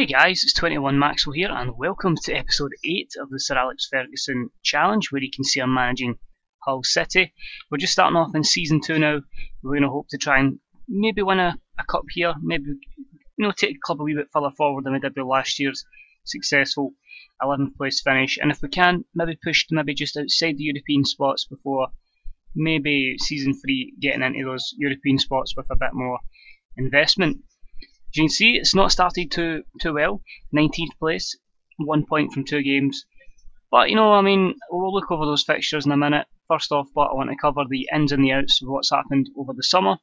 guys, it's 21 Maxwell here and welcome to episode 8 of the Sir Alex Ferguson challenge, where you can see I'm managing Hull City. We're just starting off in season 2 now. We're going to hope to try and maybe win a cup here, maybe take the club a wee bit further forward than we did with last year's successful 11th place finish, and if we can, maybe push to maybe just outside the European spots before maybe season 3 getting into those European spots with a bit more investment. As you can see, it's not started too well. 19th place, 1 point from 2 games. But we'll look over those fixtures in a minute. First off, but I want to cover the ins and the outs of what's happened over the summer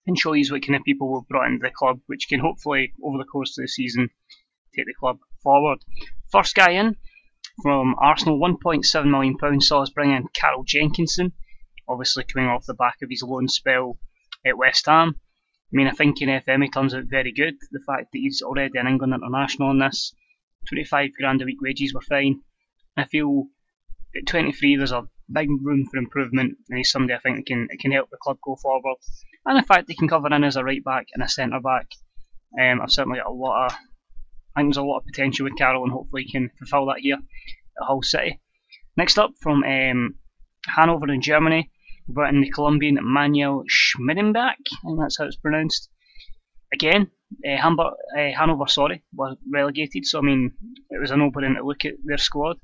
and show you what kind of people we've brought into the club, which can hopefully, over the course of the season, take the club forward. First guy in from Arsenal, £1.7 million, saw us bring in Carl Jenkinson, obviously coming off the back of his loan spell at West Ham. I think in FM he turns out very good. The fact that he's already an England international in this, 25 grand a week wages were fine. I feel at 23 there's a big room for improvement, and he's somebody I think that can help the club go forward. And the fact he can cover in as a right back and a centre back, I've certainly got I think there's a lot of potential with Carroll, and hopefully he can fulfil that here at Hull City. Next up from Hanover in Germany, we brought in the Colombian Manuel Schmiddenbach, I think that's how it's pronounced. Again, Hanover were relegated, so it was a no-brainer to look at their squad.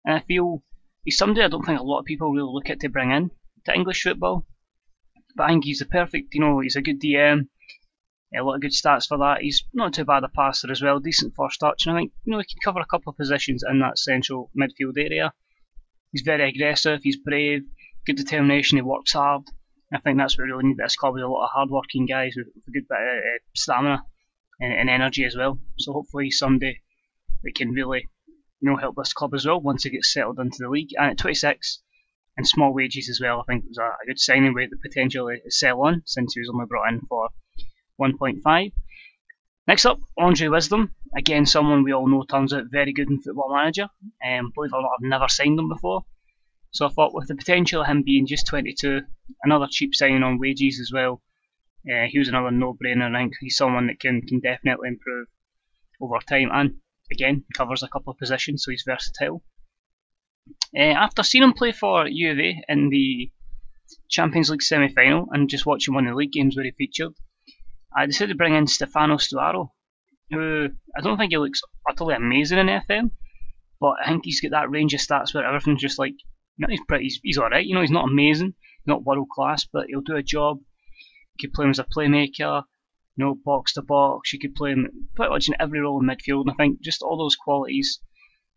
And I feel he's somebody I don't think a lot of people really look at to bring in to English football. But I think he's the perfect, he's a good DM, a lot of good stats for that. He's not too bad a passer as well, decent first touch, and I think he can cover a couple of positions in that central midfield area. He's very aggressive, he's brave, good determination, he works hard. I think that's what we really need at this club, is a lot of hard-working guys with a good bit of stamina and energy as well. So hopefully he's somebody that can really help this club as well once he gets settled into the league. And at 26 and small wages as well, I think it was a good signing with the potential to sell on, since he was only brought in for 1.5. Next up, Andre Wisdom, again someone we all know turns out very good in Football Manager. Believe it or not, I've never signed him before. So I thought with the potential of him being just 22, another cheap signing on wages as well, he was another no-brainer. I think he's someone that can definitely improve over time, and again covers a couple of positions, so he's versatile. After seeing him play for U of A in the Champions League semi-final and just watching one of the league games where he featured, I decided to bring in Stefano Stuaro, who I don't think he looks utterly amazing in FM, but I think he's got that range of stats where everything's just like, he's alright, he's not amazing, not world class, but he'll do a job. You could play him as a playmaker, box to box, you could play him pretty much in every role in midfield, and I think just all those qualities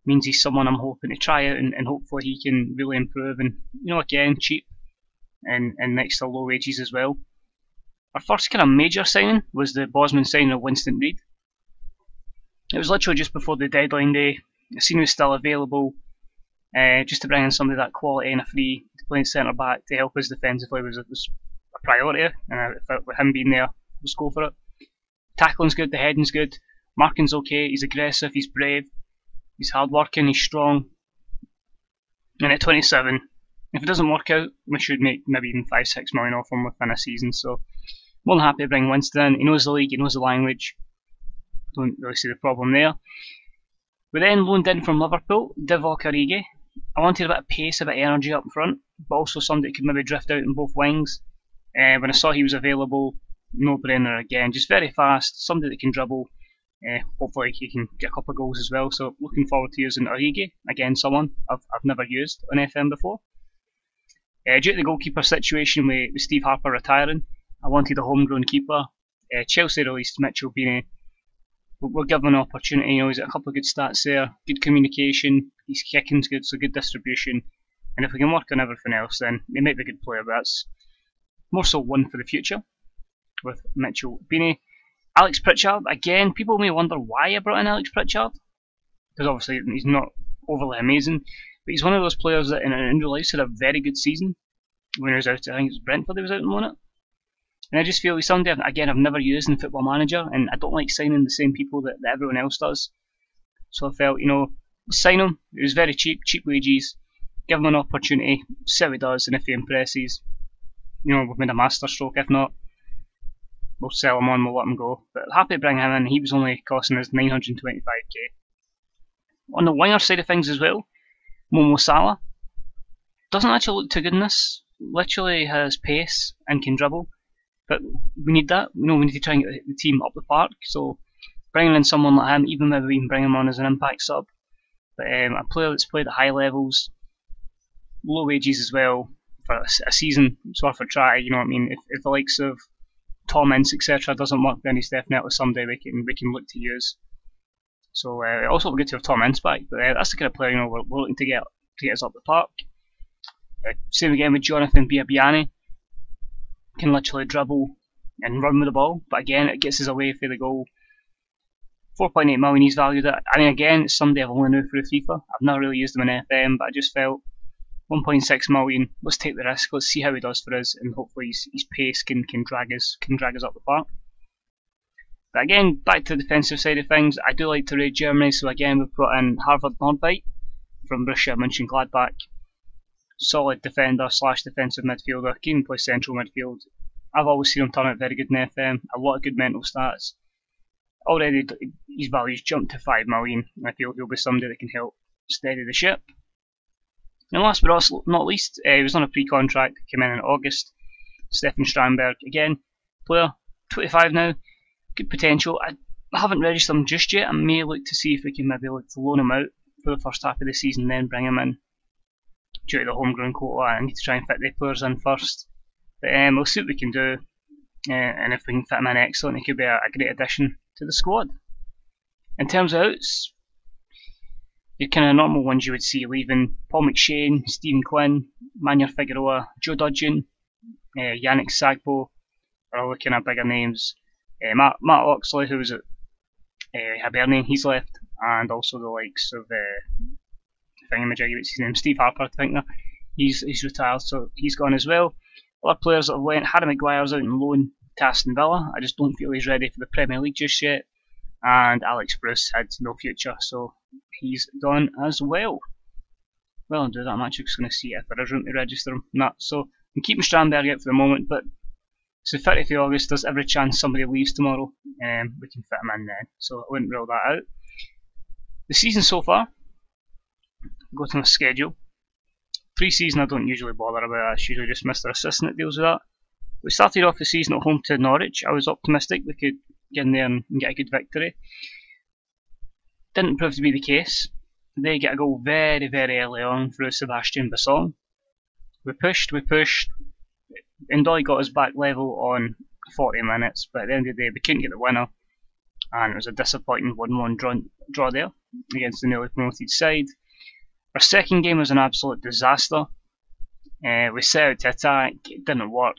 means he's someone I'm hoping to try out, and hopefully he can really improve, and again, cheap and next to low wages as well. Our first kind of major signing was the Bosman signing of Winston Reid. It was literally just before the deadline day. I seen he was still available, just to bring in somebody that quality and a free to play centre back to help us defensively was a priority, and I felt with him being there, let's go for it. Tackling's good, the heading's good, marking's okay, he's aggressive, he's brave, he's hard-working, he's strong. And at 27, if it doesn't work out, we should make maybe even 5-6 million off him within a season. So more than happy to bring Winston in. He knows the league, he knows the language. Don't really see the problem there. We then loaned in from Liverpool, Divock Origi. I wanted a bit of pace, a bit of energy up front, but also somebody that could maybe drift out in both wings. When I saw he was available, no-brainer again, just very fast, somebody that can dribble. Hopefully he can get a couple of goals as well. So looking forward to using Origi, again someone I've never used on FM before. Due to the goalkeeper situation with Steve Harper retiring, I wanted a homegrown keeper. Chelsea released Mitchell Beanie. We're given an opportunity, he's got a couple of good stats there, good communication, his kicking's good, so good distribution, and if we can work on everything else, then he might be a good player, but that's more so one for the future with Mitchell Beanie. Alex Pritchard, again, people may wonder why I brought in Alex Pritchard, because obviously he's not overly amazing, but he's one of those players that in real life had a very good season when he was out. I think it was Brentford he was out and won it. And I just feel he's somebody, again, I've never used in Football Manager, and I don't like signing the same people that everyone else does. So I felt, sign him. He was very cheap wages, give him an opportunity, see how he does, and if he impresses, we've made a masterstroke. If not, we'll sell him on, we'll let him go. But happy to bring him in. He was only costing us 925k. On the winger side of things as well, Momo Salah doesn't actually look too good in this. Literally has pace and can dribble, but we need that. We need to try and get the team up the park. So bringing in someone like him, even maybe we can bring him on as an impact sub. But a player that's played at high levels, low wages as well for a season, it's worth a try. You know what I mean? If the likes of Tom Ince, etc. doesn't work, then he's definitely somebody we can look to use. So also we're good to have Tom Ince back, but that's the kind of player we're looking to get us up the park. Same again with Jonathan Biabiani. Can literally dribble and run with the ball, but again it gets us away for the goal. 4.8 million he's valued at. I mean, again, it's somebody I've only known through FIFA. I've not really used him in FM, but I just felt 1.6 million. Let's take the risk. Let's see how he does for us, and hopefully his pace can drag us up the park. But again, back to the defensive side of things, I do like to rate Germany. So again, we've brought in Harvard Nordtveit from Borussia Mönchengladbach. Solid defender / defensive midfielder. Can play central midfield. I've always seen him turn out very good in FM. A lot of good mental stats. Already his value's jumped to 5 million. I feel he'll be somebody that can help steady the ship. And last but not least, he was on a pre-contract, came in August. Stefan Strandberg, again, player, 25 now, good potential. I haven't registered him just yet. I may look to see if we can maybe look to loan him out for the first half of the season, then bring him in. Due to the homegrown quota, I need to try and fit the players in first. But we'll see what we can do, and if we can fit him in, excellent. He could be a great addition to the squad. In terms of outs, your kind of normal ones you would see leaving: Paul McShane, Stephen Quinn, Manuel Figueroa, Joe Dudgeon, Yannick Sagbo are all the kind of bigger names. Matt Oxley, who was at Hibernian, he's left, and also the likes of thingamajiggy, what's his name, Steve Harper, I think that he's retired, so he's gone as well. Other players that have went: Harry Maguire's out on loan to Aston Villa. I just don't feel he's ready for the Premier League just yet. And Alex Bruce had no future, so he's gone as well. Well, I'll do that. I'm actually just going to see if there is room to register him. Not so. I'm keeping Strandberg out for the moment, but it's the 30th of August. There's every chance somebody leaves tomorrow. We can fit him in then, so I wouldn't rule that out. The season so far, go to my schedule. Pre-season I don't usually bother about. It's usually just Mr. Assistant that deals with that. We started off the season at home to Norwich. I was optimistic we could get in there and get a good victory. Didn't prove to be the case. They get a goal very, very early on through Sebastian Bassong. We pushed. Ndoye got us back level on 40 minutes, but at the end of the day we couldn't get the winner, and it was a disappointing 1-1 draw there against the newly promoted side. Our second game was an absolute disaster. We set out to attack, it didn't work.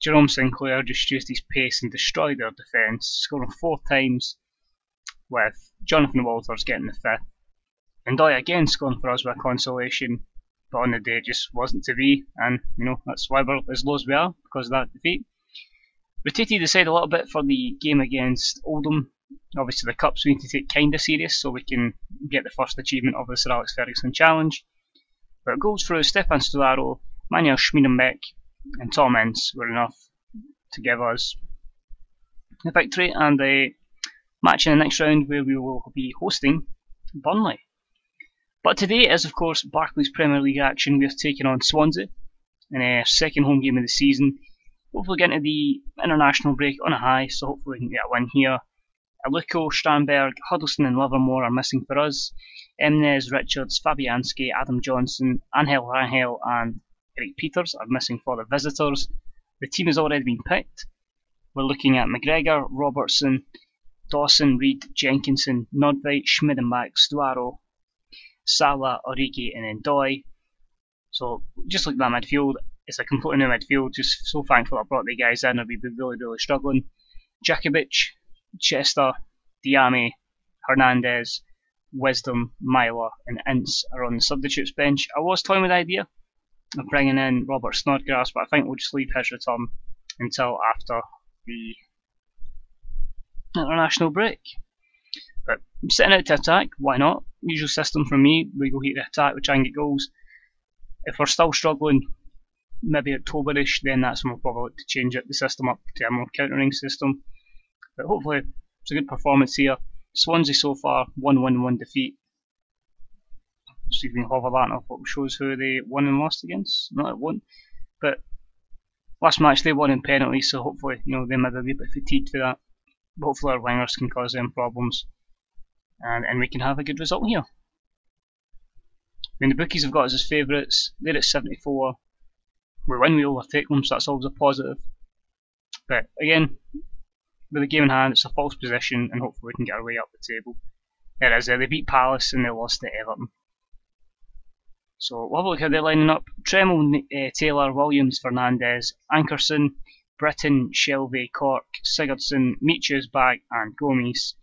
Jerome Sinclair just used his pace and destroyed our defence, scoring 4 times, with Jonathan Walters getting the 5th. Ndoye again scoring for us with a consolation, but on the day it just wasn't to be, and that's why we're as low as we are, because of that defeat. Rotated the side a little bit for the game against Oldham. Obviously the cups we need to take kinda serious so we can get the first achievement of the Sir Alex Ferguson challenge. But goals through Stefan Stolaro, Manuel Schmiedenbeck and Tom Ince were enough to give us the victory and a match in the next round where we will be hosting Burnley. But today is of course Barclays Premier League action. We're taking on Swansea in our second home game of the season. Hopefully get into the international break on a high, so hopefully we can get a win here. Aluko, Strandberg, Huddleston and Livermore are missing for us. Emnes, Richards, Fabianski, Adam Johnson, Angel Rangel and Eric Peters are missing for the visitors. The team has already been picked. We're looking at McGregor, Robertson, Dawson, Reid, Jenkinson, Nordtveit, Schmiedenbach, Stuaro, Salah, Origi and Ndoye. So just like that midfield, it's a completely new midfield. Just so thankful I brought the guys in, or we'd be really, really struggling. Jakovic, Chester, Diame, Hernandez, Wisdom, Myler and Ince are on the substitutes bench. I was toying with the idea of bringing in Robert Snodgrass, but I think we'll just leave his return until after the international break. But I'm setting out to attack, why not? Usual system from me, we go here to attack, we try and get goals. If we're still struggling, maybe Octoberish, then that's when we'll probably look to change the system up to a more countering system. But hopefully it's a good performance here. Swansea so far, 1 win, 1 defeat. So you can hover that up, what shows who they won and lost against. No, it won't. But last match they won in penalties, so hopefully, they might be a wee bit fatigued for that. But hopefully our wingers can cause them problems. And we can have a good result here. The bookies have got us as favourites. They're at 74. We win, we overtake them, so that's always a positive. But again, with the game in hand, it's a false position, and hopefully we can get our way up the table. It is. They beat Palace and they lost to Everton. So we'll have a look how they're lining up. Tremel, Taylor, Williams, Fernandez, Ankerson, Britton, Shelvey, Cork, Sigurdsson, Michu's back, and Gomes.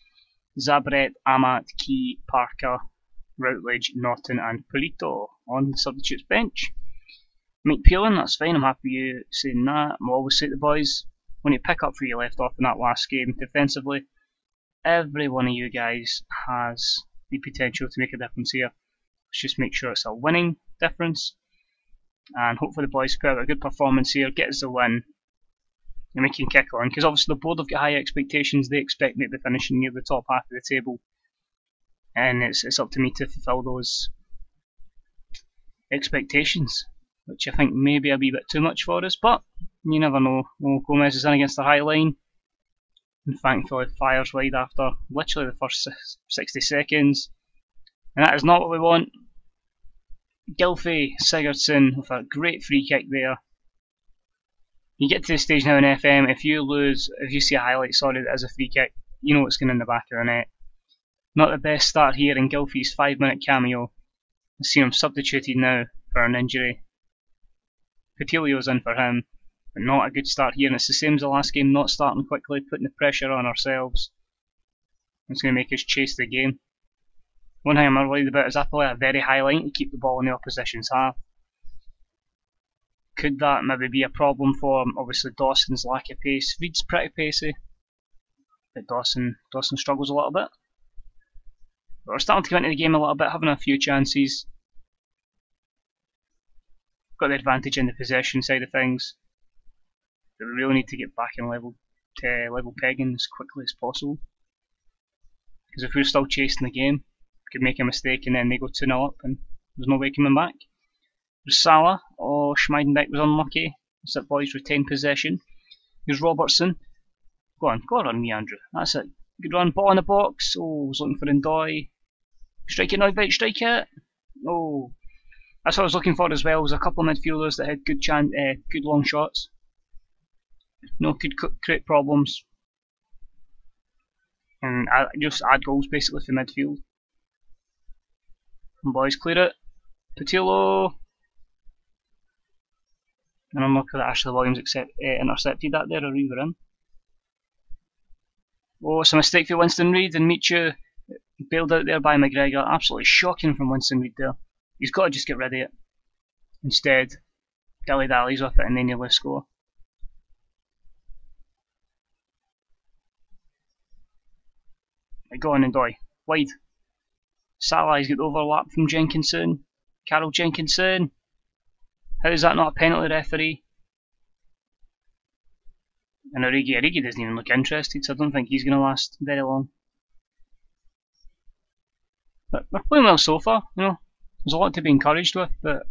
Zabret, Amat, Key, Parker, Routledge, Norton, and Polito on the substitutes bench. Mike Peelan, that's fine, I'm happy with you saying that. I'm always say to the boys, when you pick up where you left off in that last game defensively, every one of you guys has the potential to make a difference here. Let's just make sure it's a winning difference, and hopefully the boys put out a good performance here, get us the win, and we can kick on, because obviously the board have got high expectations. They expect me to be finishing near the top half of the table, and it's up to me to fulfil those expectations, which I think may be a wee bit too much for us, but you never know. Well, Gomez is in against the high line, and thankfully fires wide after literally the first 60 seconds, and that is not what we want. Gylfi Sigurdsson with a great free kick there. You get to the stage now in FM, if you see a highlight, sorry, that is a free kick, you know it's going in the back of the net. Not the best start here in Gylfi's 5-minute cameo. I see him substituted now for an injury. Coutinho's in for him, but not a good start here, and it's the same as the last game, not starting quickly, putting the pressure on ourselves. It's going to make us chase the game. One thing I'm worried about is I play a very high line to keep the ball in the opposition's half. Could that maybe be a problem for obviously Dawson's lack of pace? Reed's pretty pacey, but Dawson struggles a little bit. But we're starting to come into the game a little bit, having a few chances. Got the advantage in the possession side of things, but we really need to get back in level pegging as quickly as possible. Because if we're still chasing the game, we could make a mistake and then they go 2-0 up and there's no way coming back. There's Salah. Oh, Schmeidenbeck was unlucky. That's it, boys, retain possession. Here's Robertson. Go on me, Andrew. That's it. Good run, ball in the box. Oh, I was looking for Ndoye. Strike it now, Vite, strike it. Oh, that's what I was looking for as well. Was a couple of midfielders that had good long shots. No, could create problems. And just add goals basically for midfield. And boys, clear it. Patillo. And I'm lucky that Ashley Williams intercepted that there, or we were in. Oh, it's a mistake for Winston Reid, and Michu bailed out there by McGregor. Absolutely shocking from Winston Reid there. He's got to just get rid of it. Instead, Dilly Dallies with it and they nearly score. Go on, Ndoye. Wide. Salah's got overlap from Jenkinson. Carol Jenkinson. How is that not a penalty, referee? And Origi doesn't even look interested, so I don't think he's going to last very long. But we're playing well so far, There's a lot to be encouraged with, but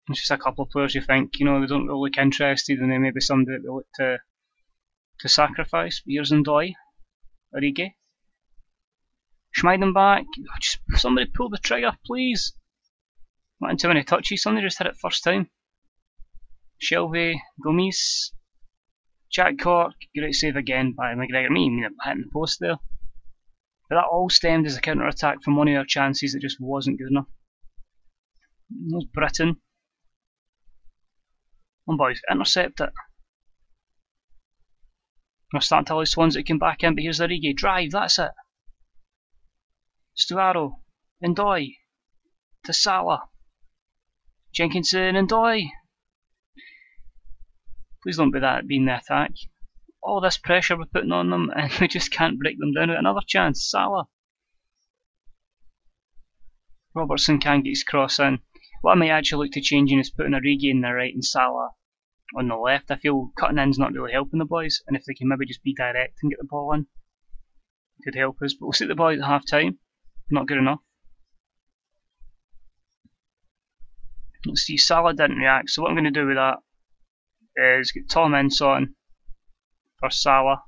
it's just a couple of players you think, they don't really look interested, and then maybe somebody that they look to sacrifice. But here's Ndoye. Origi. Schmeidenbeck. Just somebody pull the trigger, please. Not too many touches, somebody just hit it first time. Shelvey, Gomes, Jack Cork, great save again by McGregor. Hitting the post there. But that all stemmed as a counter attack from one of our chances that just wasn't good enough. There's Britton. Come on, boys, intercept it. We're starting to allow Swansea to come back in, but here's the Origi. Drive, that's it. Stuaro, Ndoye, to Salah. Jenkinson, Ndoye. Please don't be that being the attack. All this pressure we're putting on them and we just can't break them down. Another chance, Salah. Robertson can't get his cross in. What I might actually look to changing is putting Origi in the right and Salah on the left. I feel cutting in's not really helping the boys, and if they can maybe just be direct and get the ball in, it could help us. But we'll see the boys at half time. Not good enough. Let's see, Salah didn't react, so what I'm going to do with that is get Tom Ince on for Salah.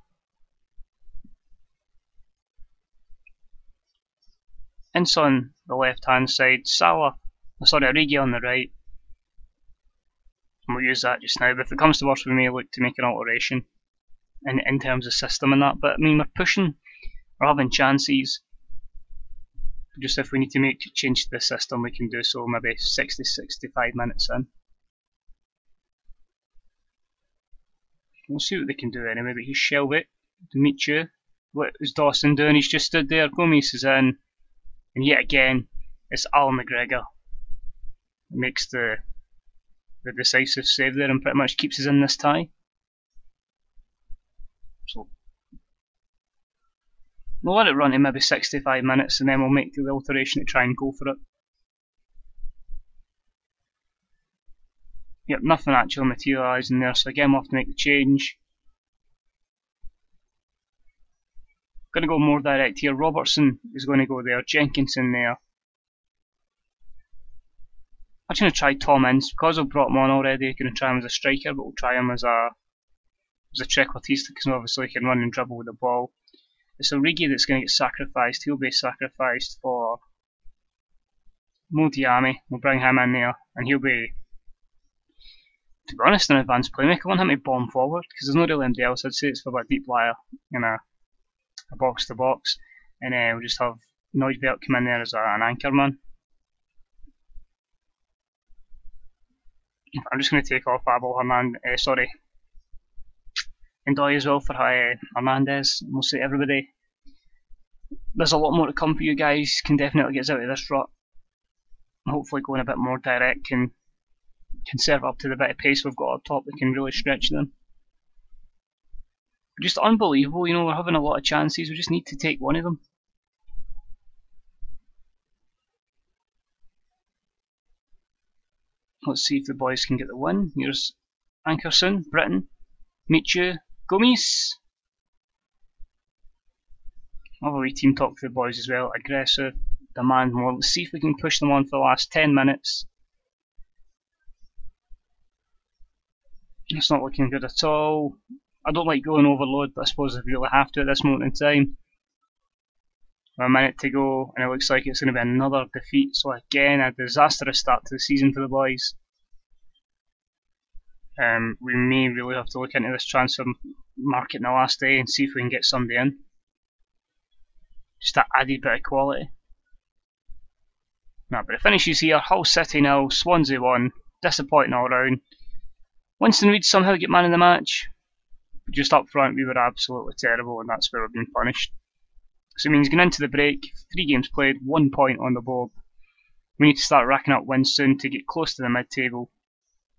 Ince on the left hand side, Origi on the right. And we'll use that just now, but if it comes to worse we may look to make an alteration in terms of system and that. But I mean, we're pushing, we're having chances. Just if we need to make a change to the system, we can do so maybe 60-65 minutes in. We'll see what they can do anyway. But he's Shelby to meet you. What is Dawson doing? He's just stood there. Gomez is in, and yet again it's Al McGregor that makes the decisive save there and pretty much keeps us in this tie. So we'll let it run to maybe 65 minutes and then we'll make the alteration to try and go for it. Yep, nothing actually materialising there, so again we'll have to make the change. Going to go more direct here. Robertson is going to go there, Jenkinson there. I'm just going to try Tom Ince because I've brought him on already. Going to try him as a striker, but we'll try him as a trequartista because obviously he can run and dribble with the ball. It's Origi that's going to get sacrificed. He'll be sacrificed for Mo Diame. We'll bring him in there, and he'll be, to be honest, an advanced playmaker. I want him to bomb forward because there's no really anybody else. I'd say it's for a deep liar in a box to box, and we'll just have Neuvert come in there as an anchor man. I'm just going to take off Abel Ndoye as well for Hernandez. We'll say everybody, there's a lot more to come for you guys. Can definitely get us out of this rut. Hopefully going a bit more direct can serve up to the bit of pace we've got up top that can really stretch them. Just unbelievable, you know, we're having a lot of chances, we just need to take one of them. Let's see if the boys can get the win. Here's Ankerson, Britton, Michu, Gomez. I'll have a wee team talk to the boys as well. Aggressive, demand more. Let's see if we can push them on for the last 10 minutes. It's not looking good at all. I don't like going overload, but I suppose I really have to at this moment in time. A minute to go, and it looks like it's going to be another defeat. So again, a disastrous start to the season for the boys. We may really have to look into this transfer market in the last day and see if we can get somebody in. Just that added bit of quality. No, but it finishes here. Hull City 0, Swansea 1. Disappointing all round. Winston Reid somehow get man of the match. But just up front we were absolutely terrible, and that's where we're being punished. So it means going into the break, 3 games played, 1 point on the board. We need to start racking up wins soon to get close to the mid-table,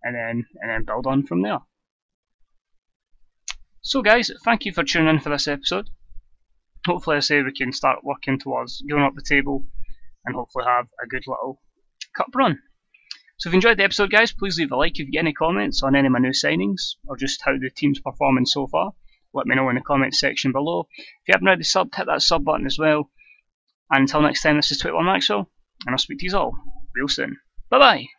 and then build on from there. So guys, thank you for tuning in for this episode. Hopefully I say we can start working towards going up the table and hopefully have a good little cup run. So if you enjoyed the episode guys, please leave a like if you get any comments on any of my new signings or just how the team's performing so far. Let me know in the comments section below. If you haven't already subbed, hit that sub button as well. And until next time, this is 21 Maxwell, and I'll speak to you all real soon. Bye bye!